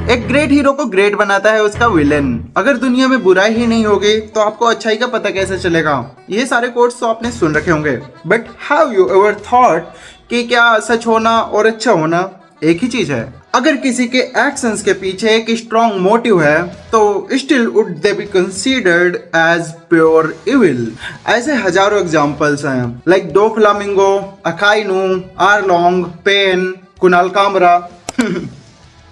एक great hero को great बनाता है उसका विलेन। अगर दुनिया में बुराई ही नहीं होगी तो आपको अच्छाई का पता कैसे चलेगा। ये सारे कोट्स तो आपने सुन रखे होंगे, but have you ever thought कि क्या सच होना और अच्छा होना एक ही चीज है? अगर किसी के एक्शंस के पीछे एक स्ट्रॉन्ग मोटिव है तो still would they be considered as pure evil. ऐसे हजारों एग्जांपल्स हैं, like Doflamingo, Akainu, Arlong, Pain, Kunal Kamra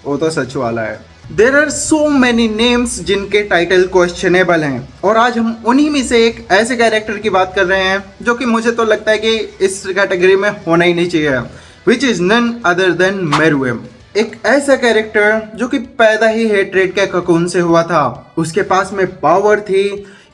वो तो सच वाला है। There are so many names जिनके टाइटल क्वेश्चनेबल हैं, और आज हम उन्हीं में से एक ऐसे कैरेक्टर की बात कर रहे हैं जो कि मुझे तो लगता है कि इस कैटेगरी में होना ही नहीं चाहिए, which is none other than Meruem. एक ऐसा कैरेक्टर जो कि पैदा ही हेट्रेड के ककून से हुआ था। उसके पास में पावर थी,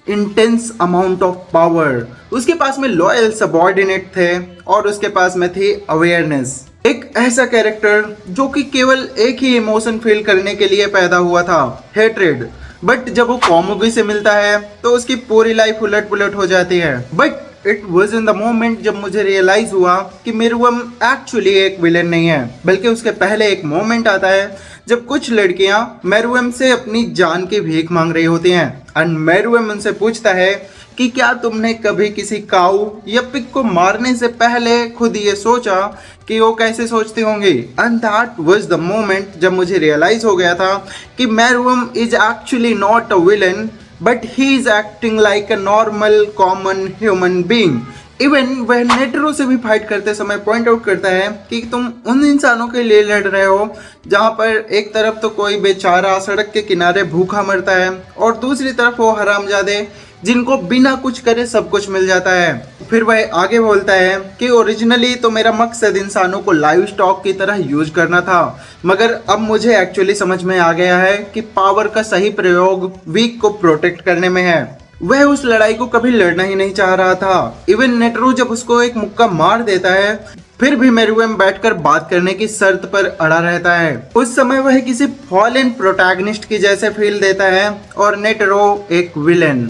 इंटेंस अमाउंट ऑफ पावर। उसके पास में लॉयल सबॉर्डिनेट थे और उसके पास में थी अवेयरनेस। एक ऐसा कैरेक्टर जो कि केवल एक ही इमोशन फील करने के लिए पैदा हुआ था, हेट्रेड। बट जब वो कोमुगी से मिलता है तो उसकी पूरी लाइफ उलट पुलट हो जाती है। But it was in the moment जब मुझे रियलाइज हुआ कि मेरुएम एक्चुअली एक विलेन नहीं है, बल्कि उसके पहले एक मोमेंट आता है जब कुछ लड़कियां मेरुएम से अपनी जान की भीख मांग रही होती हैं, एंड मेरुएम उनसे पूछता है कि क्या तुमने कभी किसी काऊ या पिग को मारने से पहले खुद ये सोचा कि वो कैसे सोचती होंगी? And that was the moment जब मुझे रियलाइज हो गया था कि Meruem is actually not a villain, but he is acting like a normal common human being. Even वह नेटरो से भी फाइट करते समय पॉइंट आउट करता है कि तुम उन इंसानों के लिए लड़ रहे हो जहाँ पर एक तरफ तो कोई बेचारा सड़क के किनारे भूखा मरता है और दूसरी तरफ वो हरामजादे जिनको बिना कुछ करे सब कुछ मिल जाता है। फिर वह आगे बोलता है कि ओरिजिनली तो मेरा मकसद इंसानों को लाइव स्टॉक की तरह यूज करना था, मगर अब मुझे एक्चुअली समझ में आ गया है कि पावर का सही प्रयोग वीक को प्रोटेक्ट करने में है। वह उस लड़ाई को कभी लड़ना ही नहीं चाह रहा था। इवन नेटरो जब उसको एक मुक्का मार देता है फिर भी मेरुएम बैठकर बात करने की शर्त पर अड़ा रहता है। उस समय वह किसी फॉलन प्रोटैगनिस्ट की जैसे फील देता है और नेटरो एक विलेन।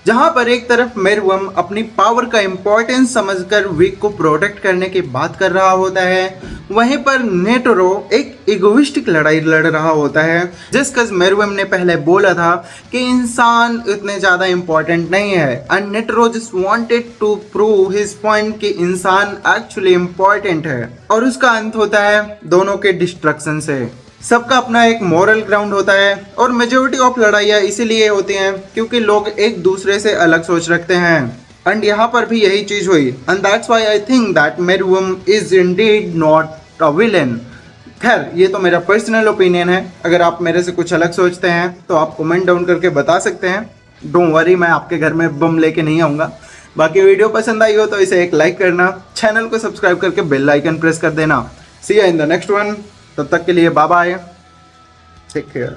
जहां पर एक तरफ मेरुएम अपनी पावर का इंपॉर्टेंस समझकर वीक को प्रोटेक्ट करने की बात कर रहा होता है, वहीं पर नेटरो एक इगोइस्टिक लड़ाई लड़ रहा होता है। जिसकस मेरुएम ने पहले बोला था कि इंसान इतने ज्यादा इंपॉर्टेंट नहीं है, and Netero just wanted to prove his point कि इंसान एक्चुअली इंपॉर्टेंट है। और उसका अंत होता है दोनों के डिस्ट्रक्शन से। सबका अपना एक मॉरल ग्राउंड होता है और मेजोरिटी ऑफ लड़ाइयाँ इसीलिए होती हैं क्योंकि लोग एक दूसरे से अलग सोच रखते हैं, एंड यहाँ पर भी यही चीज हुई, and that's why I think that Meruem is Indeed not a villain. खैर ये तो मेरा पर्सनल ओपिनियन है, अगर आप मेरे से कुछ अलग सोचते हैं तो आप कमेंट डाउन करके बता सकते हैं। डोंट वरी, मैं आपके घर में बम लेके नहीं आऊँगा। बाकी वीडियो पसंद आई हो तो इसे एक लाइक करना, चैनल को सब्सक्राइब करके बेल आइकन प्रेस कर देना। See you in the next one. तब तक के लिए बाय बाय, टेक केयर।